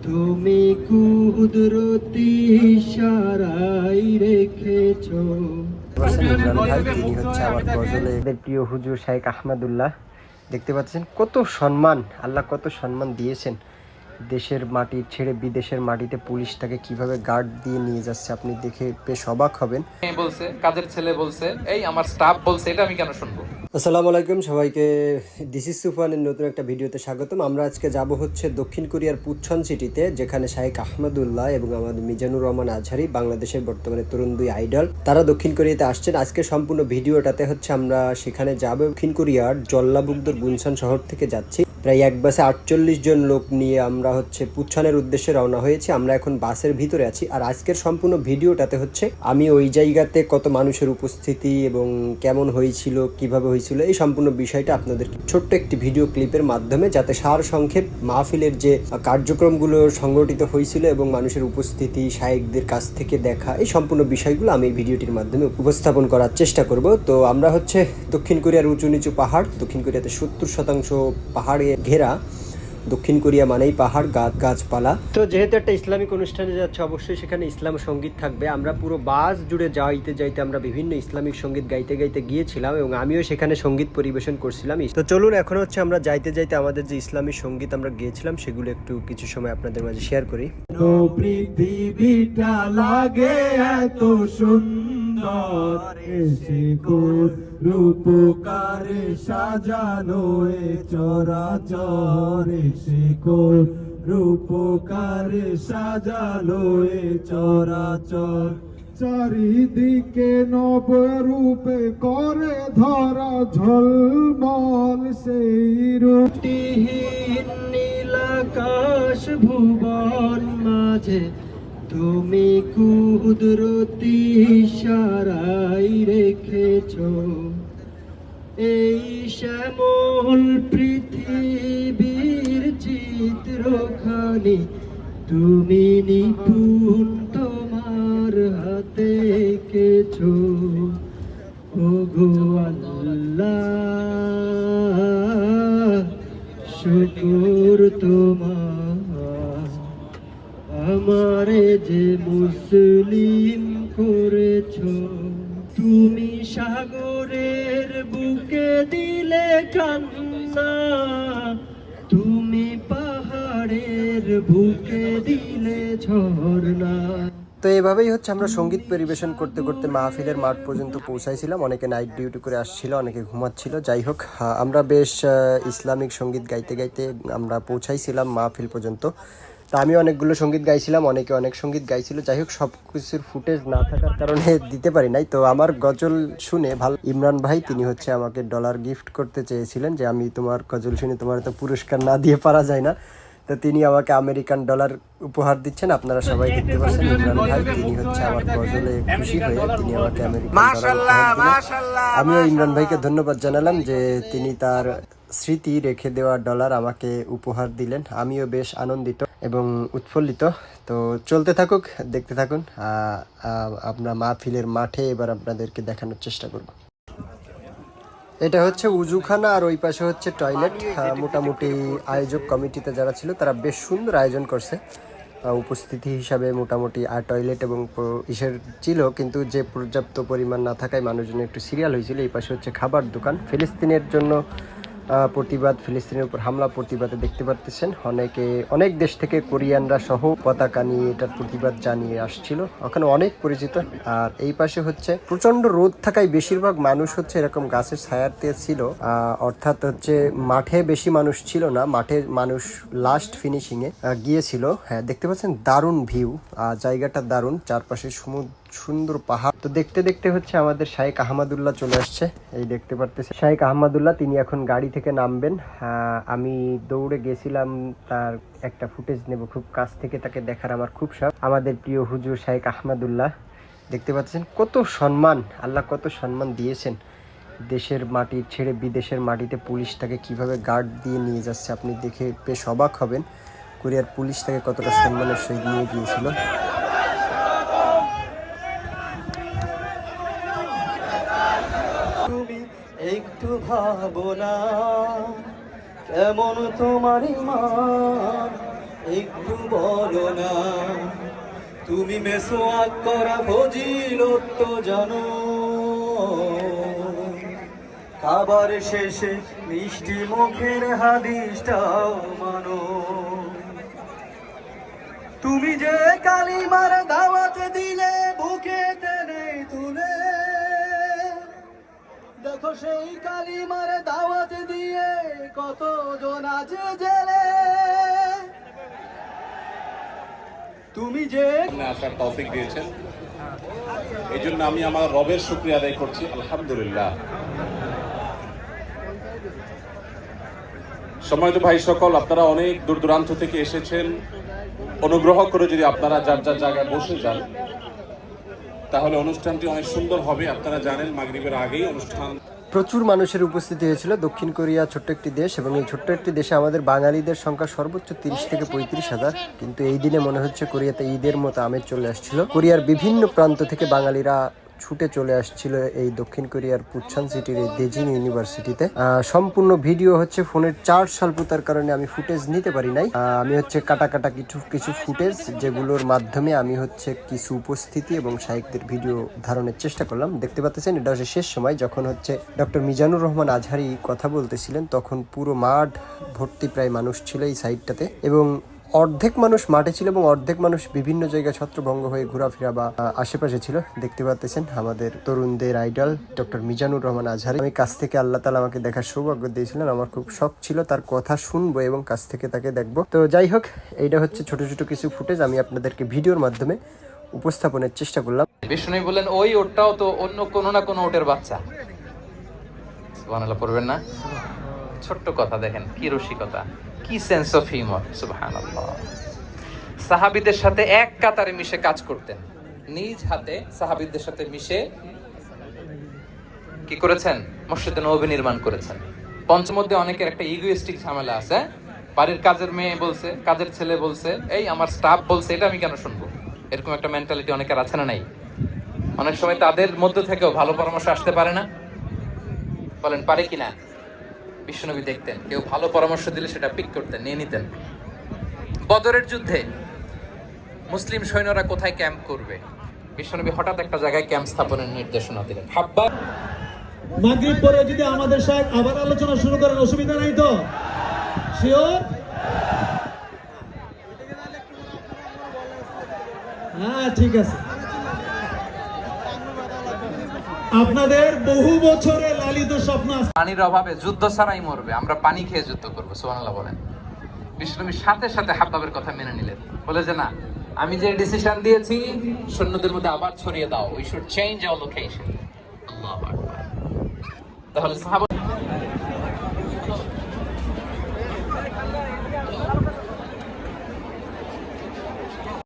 তুমি কুদরতি ইশারায় রেখেছো। ইমরান ভাই তিনি হচ্ছে আমার গজলের প্রিয় হুজুর শাইখ আহমদুল্লাহ। দেখতে পাচ্ছেন কত সম্মান, আল্লাহ কত সম্মান দিয়েছেন। দেশের মাটি ছেড়ে বিদেশের মাটিতে পুলিশ তাকে কিভাবে গার্ড দিয়ে নিয়ে যাচ্ছে, আপনি দেখে বেশ অবাক হবেন। বলছে কাজের ছেলে বলছে, এই আমার স্টাফ বলছে, এটা আমি কেন শুনবো? আসসালামু আলাইকুম সবাইকে, দিস ইজ সুফানের নতুন একটা ভিডিওতে স্বাগতম। আমরা আজকে যাব হচ্ছে দক্ষিণ কোরিয়ার পুচন সিটিতে, যেখানে শাইখ আহমদুল্লাহ এবং আমাদের মিজানুর রহমান আজহারি, বাংলাদেশের বর্তমানে তরুণ দুই আইডল, তারা দক্ষিণ কোরিয়াতে আসছেন। আজকে সম্পূর্ণ ভিডিওটাতে হচ্ছে আমরা সেখানে যাব। দক্ষিণ কোরিয়ার জল্লাবুগদর বুনসান শহর থেকে যাচ্ছি। প্রায় এক বাসে 48 জন লোক নিয়ে আমরা হচ্ছে পুচ্ছানের উদ্দেশ্যে রওনা হয়েছি। আমরা এখন বাসের ভিতরে আছি। আর আজকের সম্পূর্ণ ভিডিওটাতে হচ্ছে আমি ওই জায়গাতে কত মানুষের উপস্থিতি এবং কেমন হয়েছিল, কিভাবে হয়েছিল, এই সম্পূর্ণ বিষয়টা আপনাদের ছোট্ট একটি ভিডিও ক্লিপের মাধ্যমে, যাতে সার সংক্ষেপ মাহফিলের যে কার্যক্রমগুলো সংগঠিত হয়েছিল এবং মানুষের উপস্থিতি, শায়েকদের কাছ থেকে দেখা, এই সম্পূর্ণ বিষয়গুলো আমি এই ভিডিওটির মাধ্যমে উপস্থাপন করার চেষ্টা করব। তো আমরা হচ্ছে দক্ষিণ কোরিয়ার উঁচু নিচু পাহাড়, দক্ষিণ কোরিয়াতে 70% পাহাড়ে ঘেরা। দক্ষিণ কোরিয়া মানেই পাহাড়, গাছপালা। তো যেহেতু একটা ইসলামিক অনুষ্ঠানে যাচ্ছে, অবশ্যই সেখানে ইসলাম সঙ্গীত থাকবে। আমরা পুরো বাস জুড়ে যাইতে যাইতে আমরা বিভিন্ন ইসলামিক সঙ্গীত গাইতে গাইতে গিয়েছিলাম এবং আমিও সেখানে সঙ্গীত পরিবেশন করছিলাম। তো চলুন এখন হচ্ছে আমরা যাইতে যাইতে আমাদের যে ইসলামিক সঙ্গীত আমরা গিয়েছিলাম সেগুলো একটু কিছু সময় আপনাদের মাঝে শেয়ার করি। পৃথিবীটা লাগে এত সুন্দর, এসে কোন রূপকারে সাজানো এ চরাচর, এসে কোন রূপকারে সাজানো এ চরাচর। চারিদিকে নবরূপে করে ধরা ঝলমল, সেই রুটিহীন নীলাকাশ ভুবন মাঝে তুমি কুদরতি ইশারায় রেখেছো। এই শ্যামল পৃথিবীর চিত্রখানি তুমি নিপুণ তোমার হাতে এঁকেছো। ওগো আল্লাহ, শুকর তোমার, আমারে যে মুসলিম করেছো। তুমি সাগরের বুকে দিলে কান্না, তুমি পাহাড়ের বুকে দিলে ঝর্ণা। তো এভাবেই হচ্ছে আমরা সঙ্গীত পরিবেশন করতে করতে মাহফিলের মাঠ পর্যন্ত পৌঁছাইছিলাম। অনেকে নাইট ডিউটি করে আসছিল, অনেকে ঘুমাচ্ছিল। যাই হোক, আমরা বেশ ইসলামিক সঙ্গীত গাইতে গাইতে আমরা পৌঁছাইছিলাম মাহফিল পর্যন্ত। তা আমি অনেকগুলো সঙ্গীত গাইছিলাম, অনেকে অনেক সঙ্গীত গাইছিল। যাই হোক, সব কিছুর ফুটেজ না থাকার কারণে দিতে পারি নাই। তো আমার গজল শুনে ভালো ইমরান ভাই তিনি হচ্ছে আমাকে ডলার গিফট করতে চেয়েছিলেন, যে আমি তোমার গজল শুনে তোমার তো পুরস্কার না দিয়ে পারা যায় না। তো তিনি আমাকে আমেরিকান ডলার উপহার দিচ্ছেন। আপনারা সবাই দেখতে পাচ্ছেন ইমরান ভাই তিনি হচ্ছে আমার গজলে খুশি হয়ে তিনি আমাকে আমেরিকান ডলার উপহার দিলেন। আমিও ইমরান ভাইকে ধন্যবাদ জানালাম যে তিনি তার স্মৃতি রেখে দেওয়া ডলার আমাকে উপহার দিলেন। আমিও বেশ আনন্দিত এবং উৎফুল্লিত। তো চলতে থাকুক, দেখতে থাকুন। আপনার মাহফিলের মাঠে এবার আপনাদেরকে দেখানোর চেষ্টা করব। এটা হচ্ছে উজুখানা আর ওই পাশে হচ্ছে টয়লেট। মোটামুটি আয়োজক কমিটিতে যারা ছিল তারা বেশ সুন্দর আয়োজন করছে। উপস্থিতি হিসাবে মোটামুটি আর টয়লেট এবং ইসের ছিল, কিন্তু যে পর্যাপ্ত পরিমাণ না থাকায় মানুষজন একটু সিরিয়াল হয়েছিল। এই পাশে হচ্ছে খাবার দোকান। ফিলিস্তিনের জন্য প্রতিবাদ, ফিলিস্তিনের উপর হামলা প্রতিবাদে দেখতে পাচ্ছেন অনেক দেশ থেকে কোরিয়ানরা সহ পতাকা নিয়ে এটার প্রতিবাদ জানিয়ে আসছিল। ওখানে অনেক পরিচিত। আর এই পাশে হচ্ছে প্রচন্ড রোদ থাকায় বেশিরভাগ মানুষ হচ্ছে এরকম গাছের ছায়াতে ছিল। অর্থাৎ হচ্ছে মাঠে বেশি মানুষ ছিল না, মাঠে মানুষ লাস্ট ফিনিশিং এ গিয়েছিল। হ্যাঁ, দেখতে পাচ্ছেন দারুণ ভিউ, জায়গাটা দারুণ, চারপাশে সুন্দর পাহাড়। তো দেখতে দেখতে হচ্ছে আমাদের শাইখ আহমদুল্লাহ চলে আসছে। এই দেখতে পারতেছে শাইখ আহমদুল্লাহ, তিনি এখন গাড়ি থেকে নামবেন। আমি দৌড়ে গেছিলাম তার একটা ফুটেজ নেব, খুব কাছ থেকে তাকে দেখার আমার খুব শখ। আমাদের প্রিয় হুজুর শাইখ আহমদুল্লাহ, দেখতে পাচ্ছেন কত সম্মান, আল্লাহ কত সম্মান দিয়েছেন। দেশের মাটি ছেড়ে বিদেশের মাটিতে পুলিশ তাকে কিভাবে গার্ড দিয়ে নিয়ে যাচ্ছে, আপনি দেখে বেশ অবাক হবেন। কোরিয়ার পুলিশ তাকে কতটা সম্মানের সহিত নিয়ে গিয়েছিল। একটু ভাবনা কেমন তোমার ইমান, একটু বলো না, তুমি মেসোয়াক করা ফজিলত তো জানো, খাবার শেষে মিষ্টি মুখের হাদিসটাও মানো। তুমি যে কালিমার দাওয়াত দিলে বুকে টেনে তুলে, দেখো সেই কালিমার দাওয়াত দিয়ে কতজন আছে জেলে। তুমি যে আসার তৌফিক দিয়েছেন, এই জন্য আমি আমার রবের শুকরিয়া আদায় করছি, আলহামদুলিল্লাহ। সম্মানিত ভাই সকল, আপনারা অনেক দূর দূরান্ত থেকে এসেছেন। অনুগ্রহ করে যদি আপনারা যার যার জায়গায় বসে যান তাহলে অনুষ্ঠানটি অনেক সুন্দর হবে। আপনারা জানেন মাগরিবের আগেই অনুষ্ঠান। প্রচুর মানুষের উপস্থিতি হয়েছিল। দক্ষিণ কোরিয়া ছোট্ট একটি দেশ এবং এই ছোট্ট একটি দেশে আমাদের বাঙালিদের সংখ্যা সর্বোচ্চ 30 থেকে 35,000, কিন্তু এই দিনে মনে হচ্ছে কোরিয়াতে ঈদের মতো আমেজ চলে আসছিল। কোরিয়ার বিভিন্ন প্রান্ত থেকে বাঙালিরা ছুটে চলে আসছিল এই দক্ষিণ কোরিয়ার পুচ্ছান সিটির এই দেজিং ইউনিভার্সিটিতে। সম্পূর্ণ ভিডিও হচ্ছে ফোনের চার্জ স্বল্পতার কারণে আমি ফুটেজ নিতে পারি নাই। আমি হচ্ছে কাটা কিছু ফুটেজ, যেগুলোর মাধ্যমে আমি হচ্ছে কিছু উপস্থিতি এবং শাইখদের ভিডিও ধারণের চেষ্টা করলাম। দেখতে পাচ্ছেন এটা হচ্ছে শেষ সময়, যখন হচ্ছে ডক্টর মিজানুর রহমান আজহারি কথা বলতেছিলেন, তখন পুরো মাঠ ভর্তি প্রায় মানুষ ছিল এই সাইডটাতে, এবং অর্ধেক মানুষ মাঠে ছিল এবং অর্ধেক মানুষ বিভিন্ন জায়গায় ছত্রভঙ্গ হয়ে ঘোরাফেরা বা আশেপাশে ছিল। দেখতে পাচ্ছেন আমাদের তরুণদের আইডল ডক্টর মিজানুর রহমান আজহারি। আমি কাছ থেকে আল্লাহ তাআলা আমাকে দেখার সৌভাগ্য দিয়েছিলেন। আমার খুব শখ ছিল তার কথা শুনবো এবং কাছ থেকে তাকে দেখবো। তো যাই হোক, এইটা হচ্ছে ছোট ছোট কিছু ফুটেজ আমি আপনাদেরকে ভিডিওর মাধ্যমে উপস্থাপনের চেষ্টা করলাম। বিষ্ণু বললেন ওই ওটটাও তো অন্য কোনো না কোনো ওটের বাচ্চা। সুবহানাল্লাহ পড়বেন না? ছোট্ট কথা দেখেন কি রসিকতা, কি সেন্স অফ হিউমার। সুবহানাল্লাহ। সাহাবীদের সাথে এক কাতারে মিশে কাজ করতেন, নিজ হাতে সাহাবীদের সাথে মিশে কি করেছেন? মসজিদে নববী নির্মাণ করেছেন। পঞ্চমধ্যে অনেকের একটা ইগোইস্টিক ঝামেলা আছে। বাড়ির কাজের মেয়ে বলছে, কাজের ছেলে বলছে, এই আমার স্টাফ বলছে, এটা আমি কেন শুনবো? এরকম একটা মেন্টালিটি অনেকের আছে না নাই? অনেক সময় তাদের মধ্যে থেকেও ভালো পরামর্শ আসতে পারে না? বলেন পারে কিনা? বিশ্বনবী দেখতেন কেউ ভালো পরামর্শ দিলে সেটা পিক করতেন, নিয়ে নিতেন। বদরের যুদ্ধে মুসলিম সৈন্যরা কোথায় ক্যাম্প করবে, বিশ্বনবী হঠাৎ একটা জায়গায় ক্যাম্প স্থাপনের নির্দেশনা দিলেন। হাব্বা মাগরিব পরে যদি আমাদের সাথে আবার আলোচনা শুরু করেন, অসুবিধা নাই তো? শিওর? হ্যাঁ ঠিক আছে। আপনাদের বহু বছরের লালিত স্বপ্ন আছে। পানির অভাবে যুদ্ধ ছাড়াই মরবে, আমরা পানি খেয়ে যুদ্ধ করবো। সুবহানাল্লাহ বলেন। বিশ্বনবীর সাথে সাথে হাব্বাবের কথা মেনে নিলেন, বলে যে না, আমি যে ডিসিশন দিয়েছি সৈন্যদের মধ্যে আবার ছড়িয়ে দাও, we should change our location. আল্লাহু আকবার। তাহলে সাহাবা